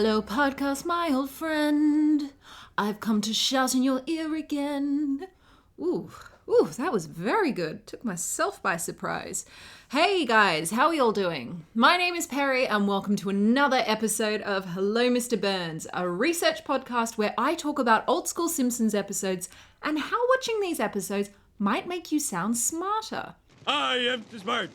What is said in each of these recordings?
Hello, podcast, my old friend. I've come to shout in your ear again. Ooh, that was very good. Took myself by surprise. Hey guys, how are you all doing? My name is Perrie and welcome to another episode of Hello Mr. Burns, a research podcast where I talk about old school Simpsons episodes and how watching these episodes might make you sound smarter. I am smart.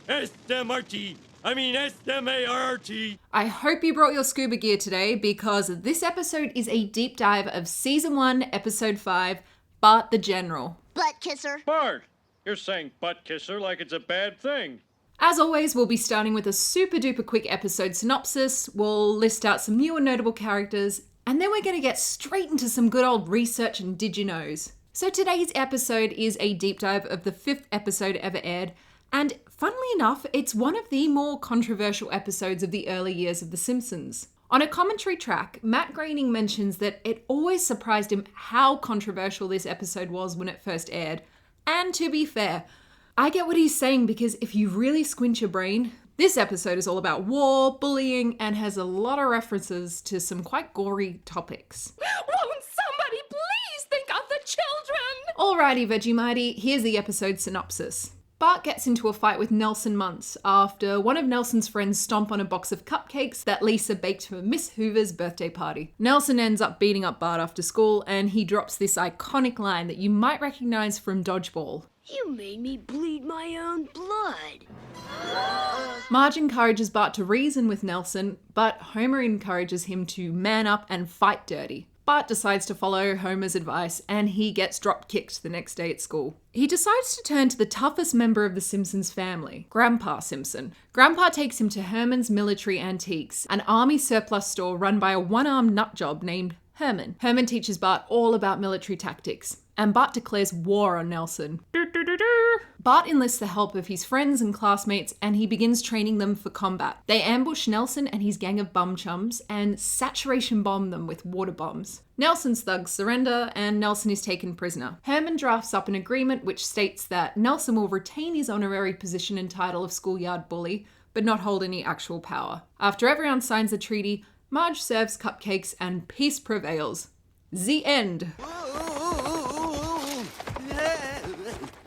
S-M-R-T. I mean S-M-A-R-T. I hope you brought your scuba gear today because this episode is a deep dive of Season 1, Episode 5, Bart the General. Butt kisser. Bart, you're saying butt kisser like it's a bad thing. As always, we'll be starting with a super duper quick episode synopsis. We'll list out some new and notable characters, and then we're going to get straight into some good old research and didyaknows. So today's episode is a deep dive of the 5th episode ever aired, and funnily enough, it's one of the more controversial episodes of the early years of The Simpsons. On a commentary track, Matt Groening mentions that it always surprised him how controversial this episode was when it first aired. And to be fair, I get what he's saying because if you really squint your brain, this episode is all about war, bullying, and has a lot of references to some quite gory topics. Won't somebody please think of the children? Alrighty, Vegemite, here's the episode synopsis. Bart gets into a fight with Nelson Muntz after one of Nelson's friends stomp on a box of cupcakes that Lisa baked for Miss Hoover's birthday party. Nelson ends up beating up Bart after school and he drops this iconic line that you might recognize from Dodgeball. You made me bleed my own blood. Marge encourages Bart to reason with Nelson, but Homer encourages him to man up and fight dirty. Bart decides to follow Homer's advice and he gets drop-kicked the next day at school. He decides to turn to the toughest member of the Simpsons family, Grandpa Simpson. Grandpa takes him to Herman's Military Antiques, an army surplus store run by a one-armed nutjob named Herman. Herman teaches Bart all about military tactics, and Bart declares war on Nelson. Bart enlists the help of his friends and classmates and he begins training them for combat. They ambush Nelson and his gang of bum chums and saturation bomb them with water bombs. Nelson's thugs surrender and Nelson is taken prisoner. Herman drafts up an agreement which states that Nelson will retain his honorary position and title of schoolyard bully, but not hold any actual power. After everyone signs the treaty, Marge serves cupcakes and peace prevails. The end.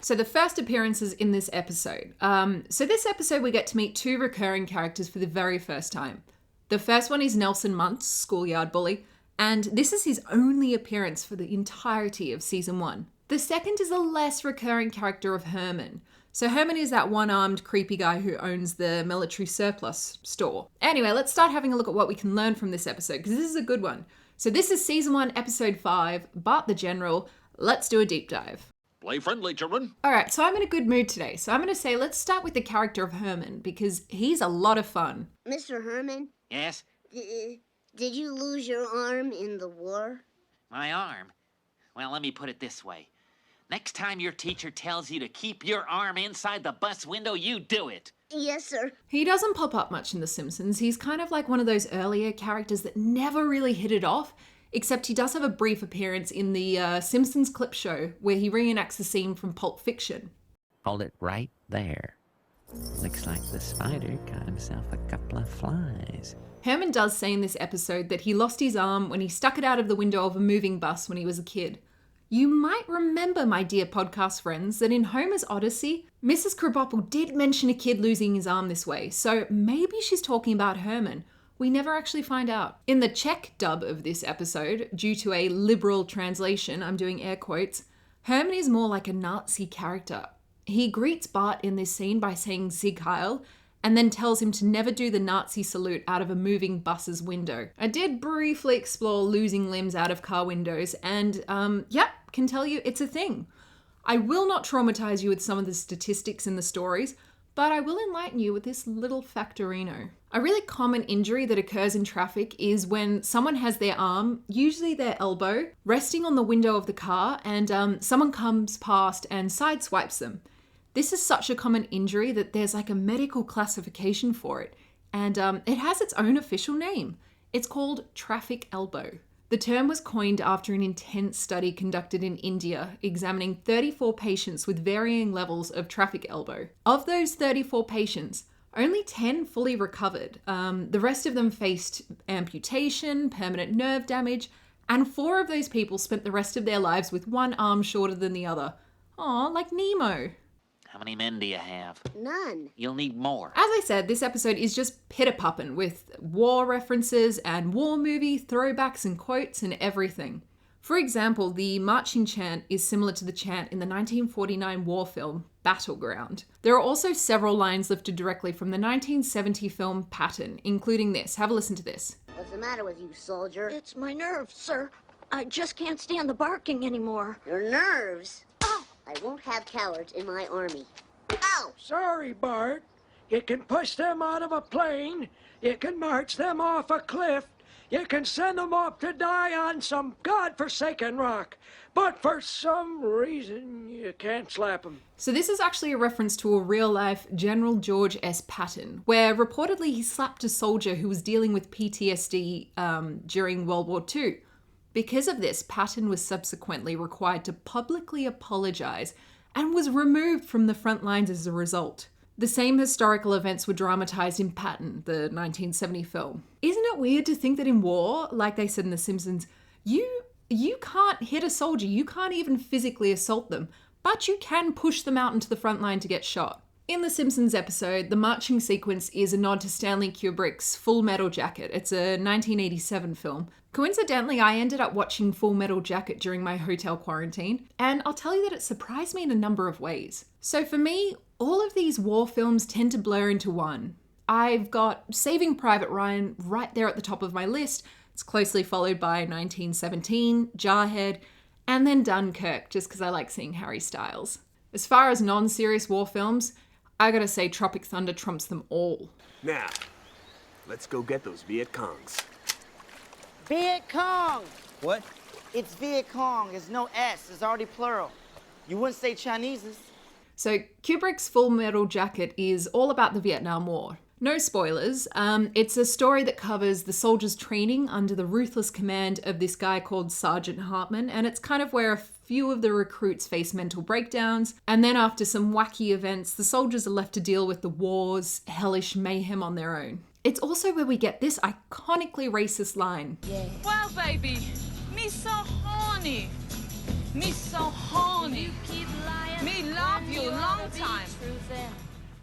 So the first appearances in this episode. So this episode we get to meet two recurring characters for the very first time. The first one is Nelson Muntz, schoolyard bully, and this is his only appearance for the entirety of season 1. The second is a less recurring character of Herman. So Herman is that one-armed creepy guy who owns the military surplus store. Anyway, let's start having a look at what we can learn from this episode, because this is a good one. So this is season 1, episode 5, Bart the General. Let's do a deep dive. Play friendly, children. All right, so I'm in a good mood today. So I'm going to say let's start with the character of Herman because he's a lot of fun. Mr. Herman? Yes? Did you lose your arm in the war? My arm? Well, let me put it this way. Next time your teacher tells you to keep your arm inside the bus window, you do it. Yes, sir. He doesn't pop up much in The Simpsons. He's kind of like one of those earlier characters that never really hit it off, except he does have a brief appearance in the Simpsons clip show where he reenacts a scene from Pulp Fiction. Hold it right there. Looks like the spider got himself a couple of flies. Herman does say in this episode that he lost his arm when he stuck it out of the window of a moving bus when he was a kid. You might remember, my dear podcast friends, that in Homer's Odyssey, Mrs. Krabappel did mention a kid losing his arm this way, so maybe she's talking about Herman. We never actually find out. In the Czech dub of this episode, due to a liberal translation, I'm doing air quotes, Herman is more like a Nazi character. He greets Bart in this scene by saying Sieg Heil, and then tells him to never do the Nazi salute out of a moving bus's window. I did briefly explore losing limbs out of car windows, and can tell you it's a thing. I will not traumatize you with some of the statistics in the stories, but I will enlighten you with this little factorino. A really common injury that occurs in traffic is when someone has their arm, usually their elbow, resting on the window of the car and someone comes past and sideswipes them. This is such a common injury that there's like a medical classification for it, and it has its own official name. It's called traffic elbow. The term was coined after an intense study conducted in India, examining 34 patients with varying levels of traffic elbow. Of those 34 patients, Only 10 fully recovered. The rest of them faced amputation, permanent nerve damage, and 4 of those people spent the rest of their lives with one arm shorter than the other. Aw, like Nemo. How many men do you have? None. You'll need more. As I said, this episode is just pitter-puppin' with war references and war movie throwbacks and quotes and everything. For example, the marching chant is similar to the chant in the 1949 war film Battleground. There are also several lines lifted directly from the 1970 film Patton, including this. Have a listen to this. What's the matter with you, soldier? It's my nerves, sir. I just can't stand the barking anymore. Your nerves? Oh! I won't have cowards in my army. Ow! Sorry, Bart. You can push them out of a plane. You can march them off a cliff. You can send them off to die on some godforsaken rock. But for some reason, you can't slap them. So this is actually a reference to a real-life General George S. Patton, where reportedly he slapped a soldier who was dealing with PTSD during World War II. Because of this, Patton was subsequently required to publicly apologize and was removed from the front lines as a result. The same historical events were dramatized in Patton, the 1970 film. Isn't it weird to think that in war, like they said in The Simpsons, you can't hit a soldier, you can't even physically assault them, but you can push them out into the front line to get shot. In the Simpsons episode, the marching sequence is a nod to Stanley Kubrick's Full Metal Jacket. It's a 1987 film. Coincidentally, I ended up watching Full Metal Jacket during my hotel quarantine, and I'll tell you that it surprised me in a number of ways. So for me, all of these war films tend to blur into one. I've got Saving Private Ryan right there at the top of my list. It's closely followed by 1917, Jarhead, and then Dunkirk, just because I like seeing Harry Styles. As far as non-serious war films, I gotta say Tropic Thunder trumps them all. Now, let's go get those Vietcongs. Vietcong! What? It's Vietcong. There's no S. It's already plural. You wouldn't say Chinese's. So Kubrick's Full Metal Jacket is all about the Vietnam War. No spoilers. It's a story that covers the soldiers' training under the ruthless command of this guy called Sergeant Hartman, and it's kind of where a few of the recruits face mental breakdowns, and then after some wacky events, the soldiers are left to deal with the war's hellish mayhem on their own. It's also where we get this iconically racist line. Well, baby, me so horny. Me so horny. Me love you long time.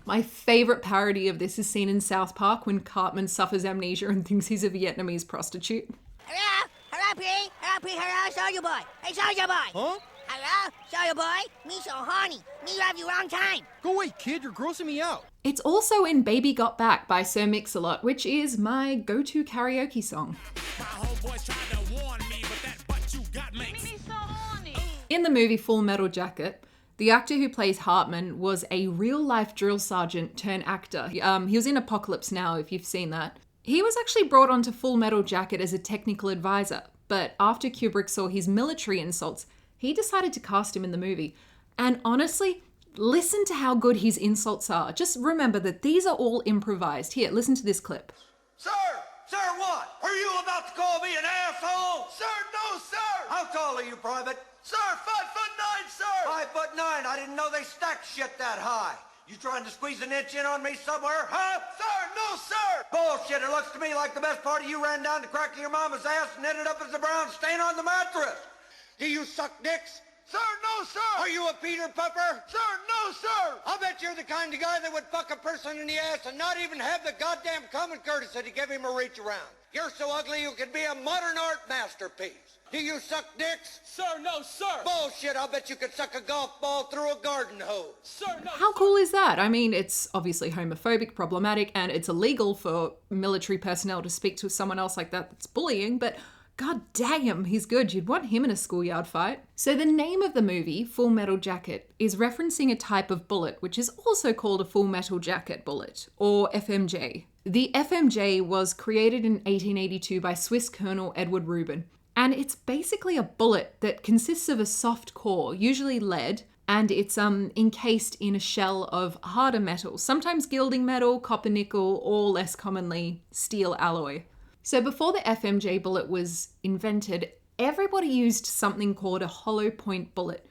My favourite parody of this is seen in South Park when Cartman suffers amnesia and thinks he's a Vietnamese prostitute. Hello? Hello, P? Hello, P? Hello, Soldier Boy. Hey, Soldier Boy. Huh? Hello, Soldier Boy. Me so horny. Me love you long time. Go away, kid. You're grossing me out. It's also in Baby Got Back by Sir Mix-a-Lot, which is my go-to karaoke song. My homeboys tried to warn me, but that butt you got makes Me so horny. In the movie Full Metal Jacket, the actor who plays Hartman was a real-life drill sergeant turned actor. He was in Apocalypse Now, if you've seen that. He was actually brought onto Full Metal Jacket as a technical advisor, but after Kubrick saw his military insults, he decided to cast him in the movie. And honestly, listen to how good his insults are. Just remember that these are all improvised. Here, listen to this clip. Sir! Sir, what? Are you about to call me an asshole? Sir, no, sir! How tall are you, Private? Sir, 5'9", sir! 5'9", I didn't know they stacked shit that high. You trying to squeeze an inch in on me somewhere, huh? Sir, no, sir! Bullshit, it looks to me like the best part of you ran down the crack of your mama's ass and ended up as a brown stain on the mattress. Do you suck dicks? Sir, no, sir! Are you a Peter Puffer? Sir, no, sir! I'll bet you're the kind of guy that would fuck a person in the ass and not even have the goddamn common courtesy to give him a reach around. You're so ugly you could be a modern art masterpiece. Do you suck dicks? Sir, no, sir! Bullshit, I'll bet you could suck a golf ball through a garden hose. Sir, no, How cool is that? I mean, it's obviously homophobic, problematic, and it's illegal for military personnel to speak to someone else like that that's bullying, but god damn, he's good. You'd want him in a schoolyard fight. So the name of the movie, Full Metal Jacket, is referencing a type of bullet, which is also called a Full Metal Jacket bullet, or FMJ. The FMJ was created in 1882 by Swiss Colonel Edward Rubin, and it's basically a bullet that consists of a soft core, usually lead, and it's encased in a shell of harder metal, sometimes gilding metal, copper nickel, or less commonly, steel alloy. So before the FMJ bullet was invented, everybody used something called a hollow point bullet.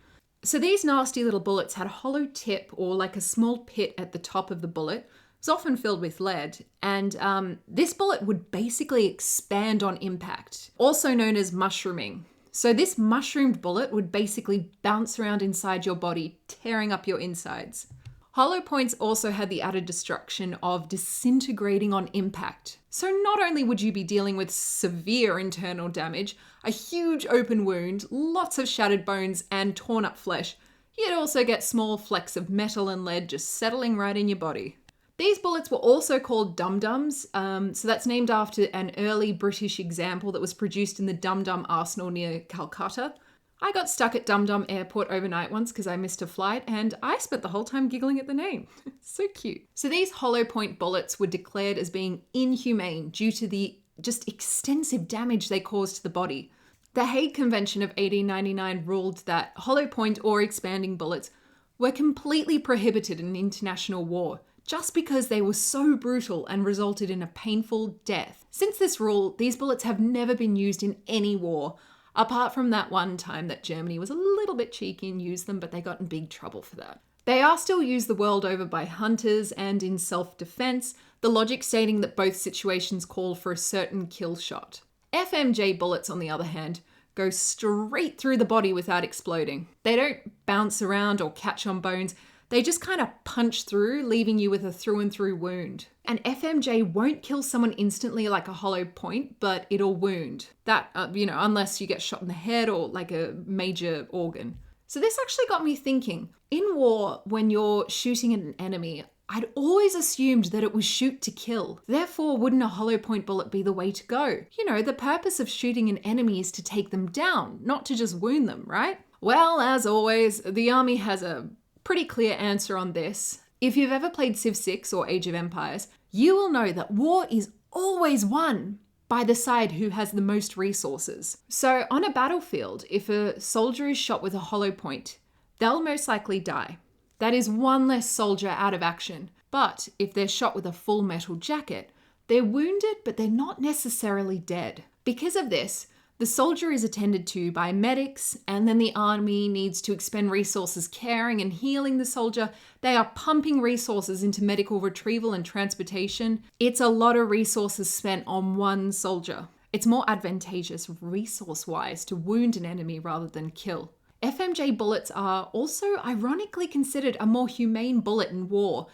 So these nasty little bullets had a hollow tip or like a small pit at the top of the bullet It's often filled with lead, and this bullet would basically expand on impact, also known as mushrooming. So this mushroomed bullet would basically bounce around inside your body, tearing up your insides. Hollow points also had the added destruction of disintegrating on impact. So not only would you be dealing with severe internal damage, a huge open wound, lots of shattered bones, and torn up flesh, you'd also get small flecks of metal and lead just settling right in your body. These bullets were also called dum-dums, so that's named after an early British example that was produced in the Dum-Dum Arsenal near Calcutta. I got stuck at Dum-Dum Airport overnight once because I missed a flight, and I spent the whole time giggling at the name. So cute. So these hollow point bullets were declared as being inhumane due to the just extensive damage they caused to the body. The Hague Convention of 1899 ruled that hollow point or expanding bullets were completely prohibited in international war, just because they were so brutal and resulted in a painful death. Since this rule, these bullets have never been used in any war, apart from that one time that Germany was a little bit cheeky and used them, but they got in big trouble for that. They are still used the world over by hunters and in self-defense, the logic stating that both situations call for a certain kill shot. FMJ bullets, on the other hand, go straight through the body without exploding. They don't bounce around or catch on bones. They just kind of punch through, leaving you with a through and through wound. An FMJ won't kill someone instantly like a hollow point, but it'll wound. That, unless you get shot in the head or like a major organ. So this actually got me thinking. In war, when you're shooting at an enemy, I'd always assumed that it was shoot to kill. Therefore, wouldn't a hollow point bullet be the way to go? The purpose of shooting an enemy is to take them down, not to just wound them, right? Well, as always, the army has a pretty clear answer on this. If you've ever played Civ 6 or Age of Empires, you will know that war is always won by the side who has the most resources. So on a battlefield, if a soldier is shot with a hollow point, they'll most likely die. That is one less soldier out of action. But if they're shot with a full metal jacket, they're wounded, but they're not necessarily dead. Because of this, the soldier is attended to by medics, and then the army needs to expend resources caring and healing the soldier. They are pumping resources into medical retrieval and transportation. It's a lot of resources spent on one soldier. It's more advantageous resource-wise to wound an enemy rather than kill. FMJ bullets are also ironically considered a more humane bullet in war,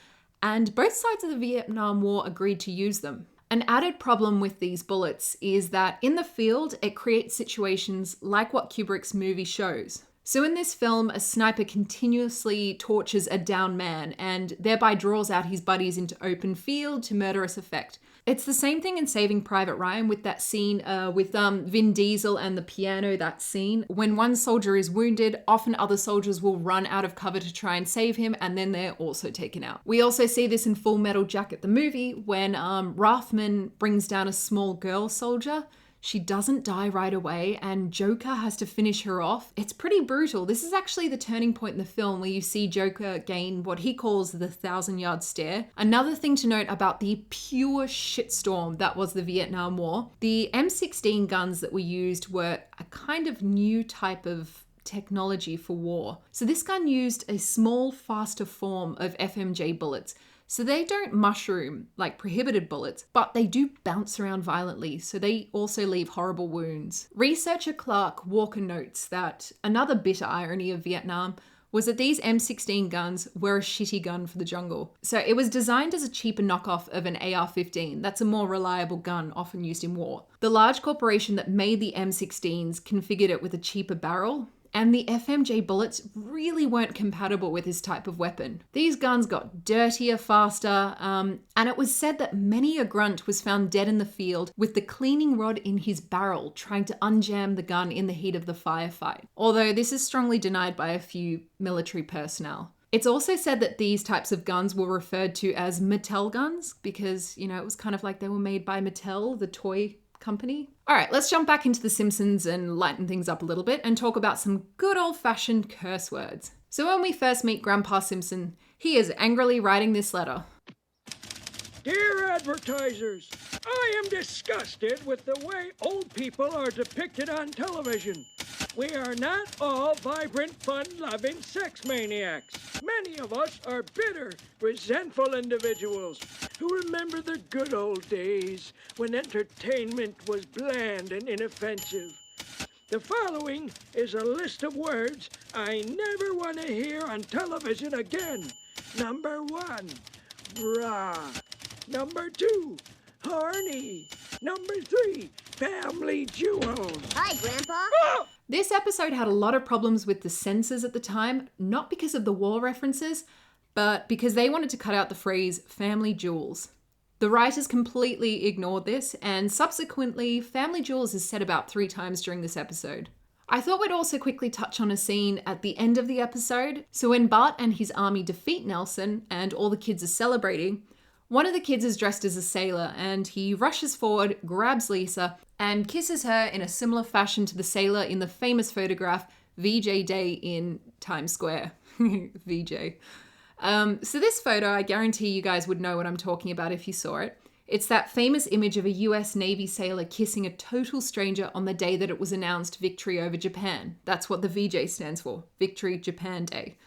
and both sides of the Vietnam War agreed to use them. An added problem with these bullets is that in the field, it creates situations like what Kubrick's movie shows. So in this film, a sniper continuously tortures a downed man and thereby draws out his buddies into open field to murderous effect. It's the same thing in Saving Private Ryan with that scene with Vin Diesel and the piano, that scene. When one soldier is wounded, often other soldiers will run out of cover to try and save him, and then they're also taken out. We also see this in Full Metal Jacket, the movie, when Rathman brings down a small girl soldier. She doesn't die right away, and Joker has to finish her off. It's pretty brutal. This is actually the turning point in the film where you see Joker gain what he calls the 1,000-yard stare. Another thing to note about the pure shitstorm that was the Vietnam War, the M16 guns that were used were a kind of new type of technology for war. So this gun used a small, faster form of FMJ bullets. So they don't mushroom like prohibited bullets, but they do bounce around violently, so they also leave horrible wounds. Researcher Clark Walker notes that another bitter irony of Vietnam was that these M16 guns were a shitty gun for the jungle. So it was designed as a cheaper knockoff of an AR-15. That's a more reliable gun often used in war. The large corporation that made the M16s configured it with a cheaper barrel, and the FMJ bullets really weren't compatible with this type of weapon. These guns got dirtier faster, and it was said that many a grunt was found dead in the field with the cleaning rod in his barrel trying to unjam the gun in the heat of the firefight. Although this is strongly denied by a few military personnel. It's also said that these types of guns were referred to as Mattel guns because, it was kind of like they were made by Mattel, the toy company. All right, let's jump back into The Simpsons and lighten things up a little bit and talk about some good old-fashioned curse words. So when we first meet Grandpa Simpson, he is angrily writing this letter. Dear advertisers, I am disgusted with the way old people are depicted on television. We are not all vibrant, fun-loving sex maniacs. Many of us are bitter, resentful individuals who remember the good old days when entertainment was bland and inoffensive. The following is a list of words I never want to hear on television again. Number 1, bra. Number 2, horny. Number 3, family jewels. Hi, Grandpa. Oh! This episode had a lot of problems with the censors at the time, not because of the war references, but because they wanted to cut out the phrase family jewels. The writers completely ignored this, and subsequently, family jewels is said about 3 times during this episode. I thought we'd also quickly touch on a scene at the end of the episode. So when Bart and his army defeat Nelson and all the kids are celebrating, one of the kids is dressed as a sailor and he rushes forward, grabs Lisa, and kisses her in a similar fashion to the sailor in the famous photograph VJ Day in Times Square. VJ. So this photo, I guarantee you guys would know what I'm talking about if you saw it. It's that famous image of a US Navy sailor kissing a total stranger on the day that it was announced victory over Japan. That's what the VJ stands for, Victory Japan Day.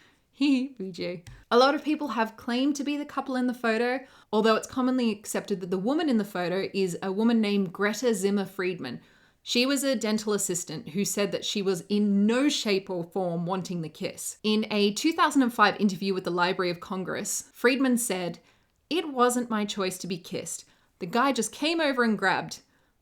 VJ. A lot of people have claimed to be the couple in the photo, although it's commonly accepted that the woman in the photo is a woman named Greta Zimmer Friedman. She was a dental assistant who said that she was in no shape or form wanting the kiss. In a 2005 interview with the Library of Congress, Friedman said, "It wasn't my choice to be kissed. The guy just came over and grabbed.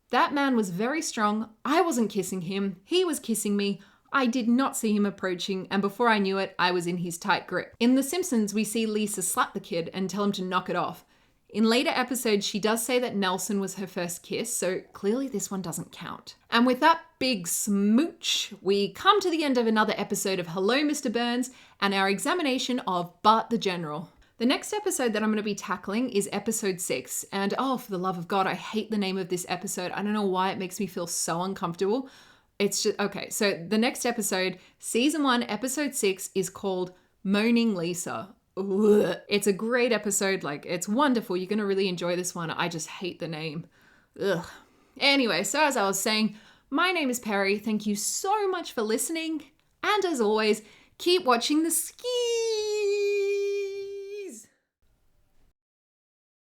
That man was very strong. I wasn't kissing him. He was kissing me. I did not see him approaching, and before I knew it, I was in his tight grip." In The Simpsons, we see Lisa slap the kid and tell him to knock it off. In later episodes, she does say that Nelson was her first kiss, so clearly this one doesn't count. And with that big smooch, we come to the end of another episode of Hello, Mr. Burns, and our examination of Bart the General. The next episode that I'm going to be tackling is episode 6, and oh, for the love of God, I hate the name of this episode. I don't know why it makes me feel so uncomfortable. It's just, okay, so the next episode, season 1, episode 6, is called Moaning Lisa. Ugh. It's a great episode, like, it's wonderful. You're going to really enjoy this one. I just hate the name. Ugh. Anyway, so as I was saying, my name is Perrie. Thank you so much for listening. And as always, keep watching the ski.